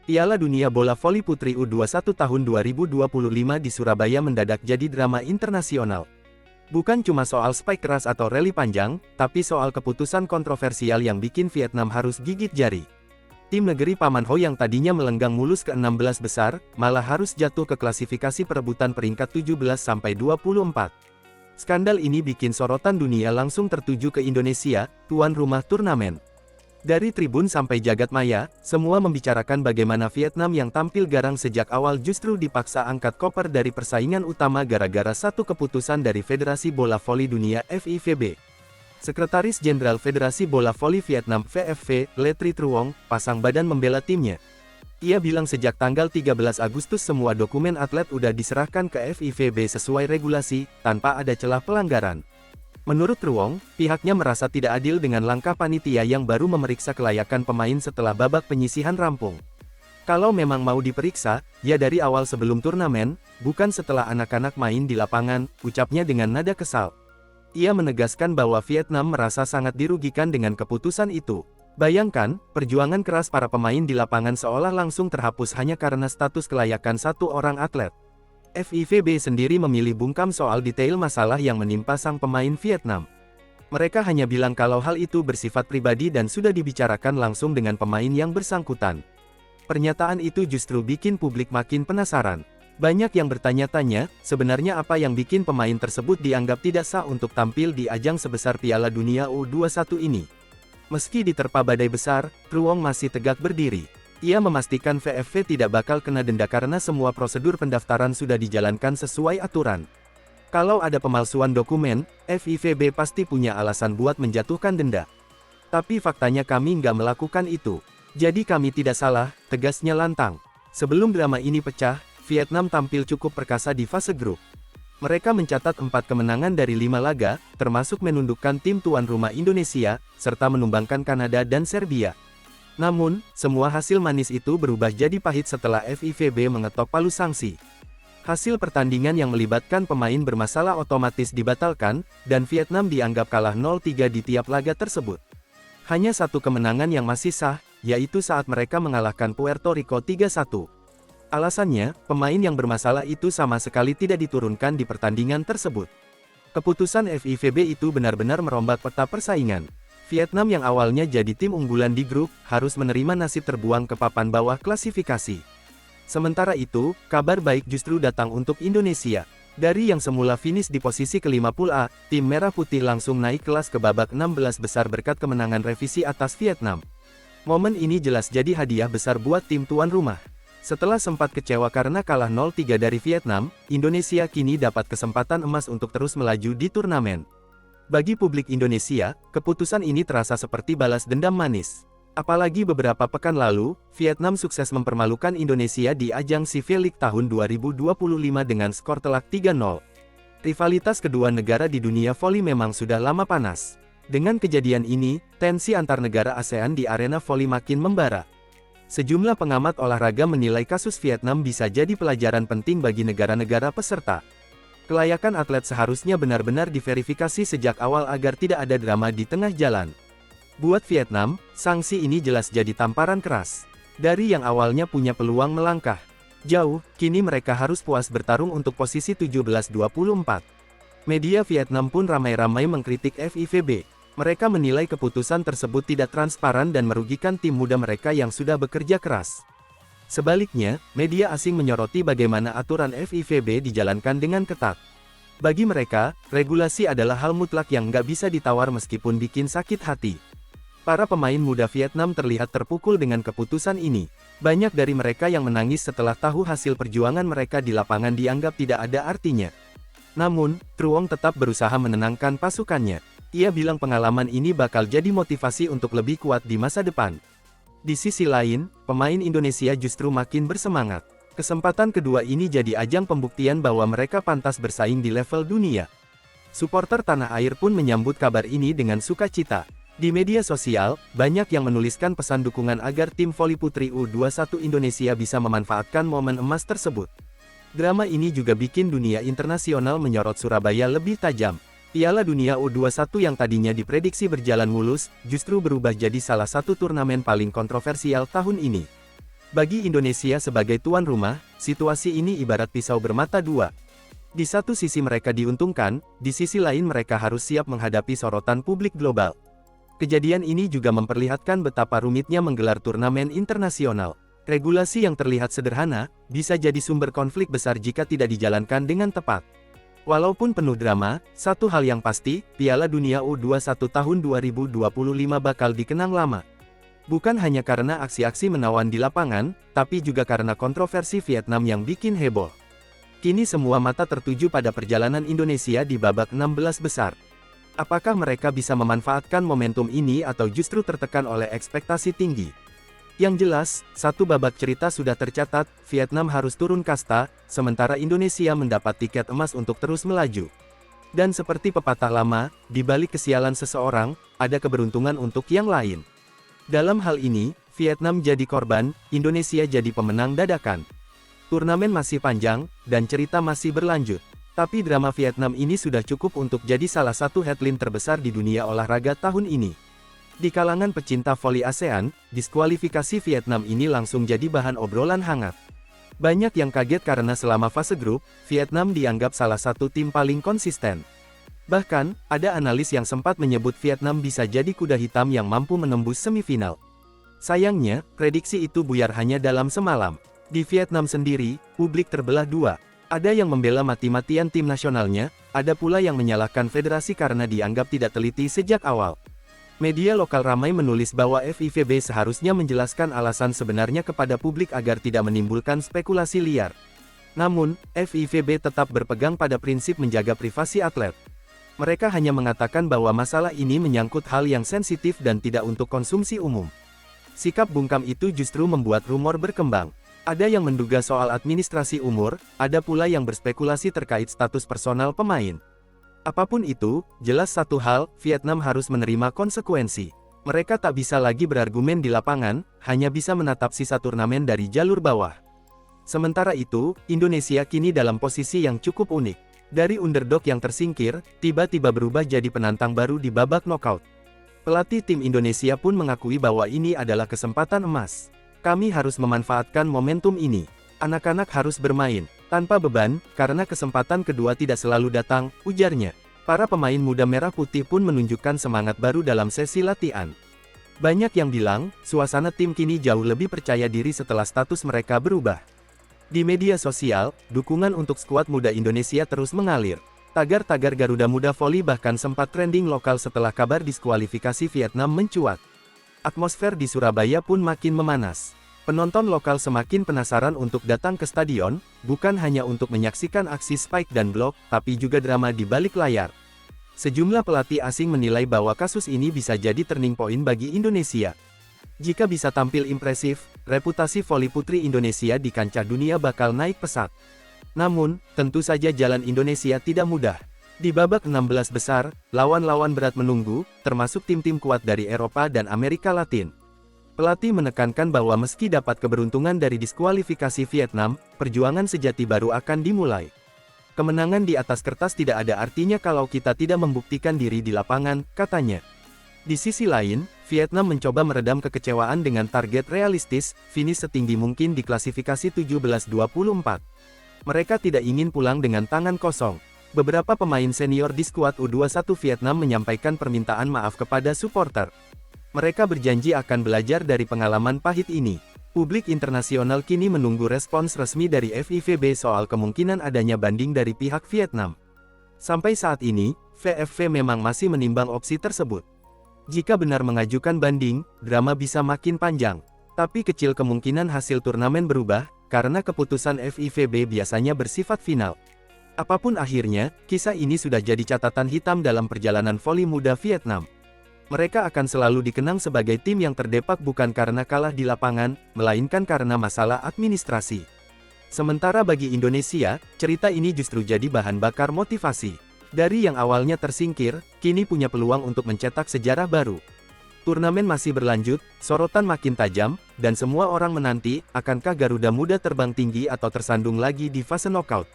Piala Dunia Bola Voli Putri U21 tahun 2025 di Surabaya mendadak jadi drama internasional. Bukan cuma soal spike keras atau rally panjang, tapi soal keputusan kontroversial yang bikin Vietnam harus gigit jari. Tim negeri Paman Ho yang tadinya melenggang mulus ke 16 besar, malah harus jatuh ke klasifikasi perebutan peringkat 17-24. Skandal ini bikin sorotan dunia langsung tertuju ke Indonesia, tuan rumah turnamen. Dari tribun sampai jagat maya, semua membicarakan bagaimana Vietnam yang tampil garang sejak awal justru dipaksa angkat koper dari persaingan utama gara-gara satu keputusan dari Federasi Bola Voli Dunia (FIVB). Sekretaris Jenderal Federasi Bola Voli Vietnam (VFV), Le Tri Truong, pasang badan membela timnya. Ia bilang sejak tanggal 13 Agustus semua dokumen atlet udah diserahkan ke FIVB sesuai regulasi, tanpa ada celah pelanggaran. Menurut Truong, pihaknya merasa tidak adil dengan langkah panitia yang baru memeriksa kelayakan pemain setelah babak penyisihan rampung. Kalau memang mau diperiksa, ya dari awal sebelum turnamen, bukan setelah anak-anak main di lapangan, ucapnya dengan nada kesal. Ia menegaskan bahwa Vietnam merasa sangat dirugikan dengan keputusan itu. Bayangkan, perjuangan keras para pemain di lapangan seolah langsung terhapus hanya karena status kelayakan satu orang atlet. FIVB sendiri memilih bungkam soal detail masalah yang menimpa sang pemain Vietnam. Mereka hanya bilang kalau hal itu bersifat pribadi dan sudah dibicarakan langsung dengan pemain yang bersangkutan. Pernyataan itu justru bikin publik makin penasaran. Banyak yang bertanya-tanya, sebenarnya apa yang bikin pemain tersebut dianggap tidak sah untuk tampil di ajang sebesar Piala Dunia U21 ini. Meski diterpa badai besar, Truong masih tegak berdiri. Ia memastikan VFV tidak bakal kena denda karena semua prosedur pendaftaran sudah dijalankan sesuai aturan. Kalau ada pemalsuan dokumen, FIVB pasti punya alasan buat menjatuhkan denda. Tapi faktanya kami nggak melakukan itu. Jadi kami tidak salah, tegasnya lantang. Sebelum drama ini pecah, Vietnam tampil cukup perkasa di fase grup. Mereka mencatat 4 kemenangan dari 5 laga, termasuk menundukkan tim tuan rumah Indonesia, serta menumbangkan Kanada dan Serbia. Namun, semua hasil manis itu berubah jadi pahit setelah FIVB mengetok palu sanksi. Hasil pertandingan yang melibatkan pemain bermasalah otomatis dibatalkan, dan Vietnam dianggap kalah 0-3 di tiap laga tersebut. Hanya satu kemenangan yang masih sah, yaitu saat mereka mengalahkan Puerto Rico 3-1. Alasannya, pemain yang bermasalah itu sama sekali tidak diturunkan di pertandingan tersebut. Keputusan FIVB itu benar-benar merombak peta persaingan. Vietnam yang awalnya jadi tim unggulan di grup, harus menerima nasib terbuang ke papan bawah klasifikasi. Sementara itu, kabar baik justru datang untuk Indonesia. Dari yang semula finish di posisi kelima Pool A, tim Merah Putih langsung naik kelas ke babak 16 besar berkat kemenangan revisi atas Vietnam. Momen ini jelas jadi hadiah besar buat tim tuan rumah. Setelah sempat kecewa karena kalah 0-3 dari Vietnam, Indonesia kini dapat kesempatan emas untuk terus melaju di turnamen. Bagi publik Indonesia, keputusan ini terasa seperti balas dendam manis. Apalagi beberapa pekan lalu, Vietnam sukses mempermalukan Indonesia di ajang CV League tahun 2025 dengan skor telak 3-0. Rivalitas kedua negara di dunia voli memang sudah lama panas. Dengan kejadian ini, tensi antar negara ASEAN di arena voli makin membara. Sejumlah pengamat olahraga menilai kasus Vietnam bisa jadi pelajaran penting bagi negara-negara peserta. Kelayakan atlet seharusnya benar-benar diverifikasi sejak awal agar tidak ada drama di tengah jalan. Buat Vietnam, sanksi ini jelas jadi tamparan keras. Dari yang awalnya punya peluang melangkah jauh, kini mereka harus puas bertarung untuk posisi 17-24. Media Vietnam pun ramai-ramai mengkritik FIVB. Mereka menilai keputusan tersebut tidak transparan dan merugikan tim muda mereka yang sudah bekerja keras. Sebaliknya, media asing menyoroti bagaimana aturan FIVB dijalankan dengan ketat. Bagi mereka, regulasi adalah hal mutlak yang nggak bisa ditawar meskipun bikin sakit hati. Para pemain muda Vietnam terlihat terpukul dengan keputusan ini. Banyak dari mereka yang menangis setelah tahu hasil perjuangan mereka di lapangan dianggap tidak ada artinya. Namun, Truong tetap berusaha menenangkan pasukannya. Ia bilang pengalaman ini bakal jadi motivasi untuk lebih kuat di masa depan. Di sisi lain, pemain Indonesia justru makin bersemangat. Kesempatan kedua ini jadi ajang pembuktian bahwa mereka pantas bersaing di level dunia. Suporter tanah air pun menyambut kabar ini dengan sukacita. Di media sosial, banyak yang menuliskan pesan dukungan agar tim voli putri U21 Indonesia bisa memanfaatkan momen emas tersebut. Drama ini juga bikin dunia internasional menyorot Surabaya lebih tajam. Piala Dunia U21 yang tadinya diprediksi berjalan mulus, justru berubah jadi salah satu turnamen paling kontroversial tahun ini. Bagi Indonesia sebagai tuan rumah, situasi ini ibarat pisau bermata dua. Di satu sisi mereka diuntungkan, di sisi lain mereka harus siap menghadapi sorotan publik global. Kejadian ini juga memperlihatkan betapa rumitnya menggelar turnamen internasional. Regulasi yang terlihat sederhana, bisa jadi sumber konflik besar jika tidak dijalankan dengan tepat. Walaupun penuh drama, satu hal yang pasti, Piala Dunia U21 tahun 2025 bakal dikenang lama. Bukan hanya karena aksi-aksi menawan di lapangan, tapi juga karena kontroversi Vietnam yang bikin heboh. Kini semua mata tertuju pada perjalanan Indonesia di babak 16 besar. Apakah mereka bisa memanfaatkan momentum ini atau justru tertekan oleh ekspektasi tinggi? Yang jelas, satu babak cerita sudah tercatat, Vietnam harus turun kasta, sementara Indonesia mendapat tiket emas untuk terus melaju. Dan seperti pepatah lama, di balik kesialan seseorang, ada keberuntungan untuk yang lain. Dalam hal ini, Vietnam jadi korban, Indonesia jadi pemenang dadakan. Turnamen masih panjang, dan cerita masih berlanjut. Tapi drama Vietnam ini sudah cukup untuk jadi salah satu headline terbesar di dunia olahraga tahun ini. Di kalangan pecinta voli ASEAN, diskualifikasi Vietnam ini langsung jadi bahan obrolan hangat. Banyak yang kaget karena selama fase grup, Vietnam dianggap salah satu tim paling konsisten. Bahkan, ada analis yang sempat menyebut Vietnam bisa jadi kuda hitam yang mampu menembus semifinal. Sayangnya, prediksi itu buyar hanya dalam semalam. Di Vietnam sendiri, publik terbelah dua. Ada yang membela mati-matian tim nasionalnya, ada pula yang menyalahkan federasi karena dianggap tidak teliti sejak awal. Media lokal ramai menulis bahwa FIVB seharusnya menjelaskan alasan sebenarnya kepada publik agar tidak menimbulkan spekulasi liar. Namun, FIVB tetap berpegang pada prinsip menjaga privasi atlet. Mereka hanya mengatakan bahwa masalah ini menyangkut hal yang sensitif dan tidak untuk konsumsi umum. Sikap bungkam itu justru membuat rumor berkembang. Ada yang menduga soal administrasi umur, ada pula yang berspekulasi terkait status personal pemain. Apapun itu, jelas satu hal, Vietnam harus menerima konsekuensi. Mereka tak bisa lagi berargumen di lapangan, hanya bisa menatap sisa turnamen dari jalur bawah. Sementara itu, Indonesia kini dalam posisi yang cukup unik. Dari underdog yang tersingkir, tiba-tiba berubah jadi penantang baru di babak knockout. Pelatih tim Indonesia pun mengakui bahwa ini adalah kesempatan emas. Kami harus memanfaatkan momentum ini. Anak-anak harus bermain tanpa beban, karena kesempatan kedua tidak selalu datang, ujarnya. Para pemain muda merah putih pun menunjukkan semangat baru dalam sesi latihan. Banyak yang bilang, suasana tim kini jauh lebih percaya diri setelah status mereka berubah. Di media sosial, dukungan untuk skuad muda Indonesia terus mengalir. Tagar-tagar Garuda Muda Voli bahkan sempat trending lokal setelah kabar diskualifikasi Vietnam mencuat. Atmosfer di Surabaya pun makin memanas. Penonton lokal semakin penasaran untuk datang ke stadion, bukan hanya untuk menyaksikan aksi Spike dan Block, tapi juga drama di balik layar. Sejumlah pelatih asing menilai bahwa kasus ini bisa jadi turning point bagi Indonesia. Jika bisa tampil impresif, reputasi voli putri Indonesia di kancah dunia bakal naik pesat. Namun, tentu saja jalan Indonesia tidak mudah. Di babak 16 besar, lawan-lawan berat menunggu, termasuk tim-tim kuat dari Eropa dan Amerika Latin. Pelatih menekankan bahwa meski dapat keberuntungan dari diskualifikasi Vietnam, perjuangan sejati baru akan dimulai. Kemenangan di atas kertas tidak ada artinya kalau kita tidak membuktikan diri di lapangan, katanya. Di sisi lain, Vietnam mencoba meredam kekecewaan dengan target realistis, finish setinggi mungkin di klasifikasi 17-24. Mereka tidak ingin pulang dengan tangan kosong. Beberapa pemain senior di skuad U21 Vietnam menyampaikan permintaan maaf kepada supporter. Mereka berjanji akan belajar dari pengalaman pahit ini. Publik internasional kini menunggu respons resmi dari FIVB soal kemungkinan adanya banding dari pihak Vietnam. Sampai saat ini, VFV memang masih menimbang opsi tersebut. Jika benar mengajukan banding, drama bisa makin panjang. Tapi kecil kemungkinan hasil turnamen berubah, karena keputusan FIVB biasanya bersifat final. Apapun akhirnya, kisah ini sudah jadi catatan hitam dalam perjalanan voli muda Vietnam. Mereka akan selalu dikenang sebagai tim yang terdepak bukan karena kalah di lapangan, melainkan karena masalah administrasi. Sementara bagi Indonesia, cerita ini justru jadi bahan bakar motivasi. Dari yang awalnya tersingkir, kini punya peluang untuk mencetak sejarah baru. Turnamen masih berlanjut, sorotan makin tajam, dan semua orang menanti, akankah Garuda Muda terbang tinggi atau tersandung lagi di fase knockout.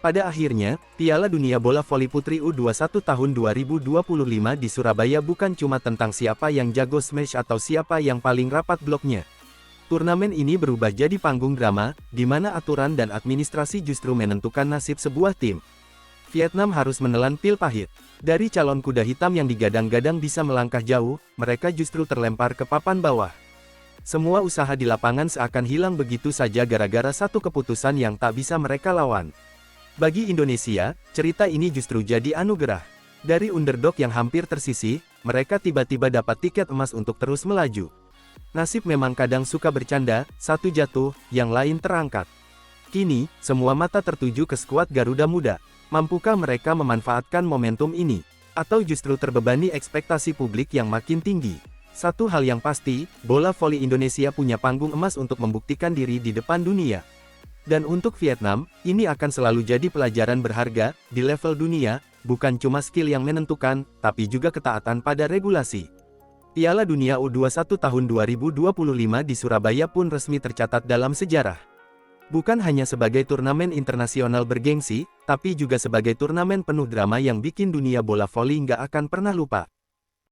Pada akhirnya, Piala Dunia Bola Voli Putri U21 tahun 2025 di Surabaya bukan cuma tentang siapa yang jago smash atau siapa yang paling rapat bloknya. Turnamen ini berubah jadi panggung drama, di mana aturan dan administrasi justru menentukan nasib sebuah tim. Vietnam harus menelan pil pahit. Dari calon kuda hitam yang digadang-gadang bisa melangkah jauh, mereka justru terlempar ke papan bawah. Semua usaha di lapangan seakan hilang begitu saja gara-gara satu keputusan yang tak bisa mereka lawan. Bagi Indonesia, cerita ini justru jadi anugerah. Dari underdog yang hampir tersisih, mereka tiba-tiba dapat tiket emas untuk terus melaju. Nasib memang kadang suka bercanda, satu jatuh, yang lain terangkat. Kini, semua mata tertuju ke skuad Garuda Muda. Mampukah mereka memanfaatkan momentum ini? Atau justru terbebani ekspektasi publik yang makin tinggi? Satu hal yang pasti, bola voli Indonesia punya panggung emas untuk membuktikan diri di depan dunia. Dan untuk Vietnam, ini akan selalu jadi pelajaran berharga, di level dunia, bukan cuma skill yang menentukan, tapi juga ketaatan pada regulasi. Piala Dunia U21 tahun 2025 di Surabaya pun resmi tercatat dalam sejarah. Bukan hanya sebagai turnamen internasional bergengsi, tapi juga sebagai turnamen penuh drama yang bikin dunia bola voli nggak akan pernah lupa.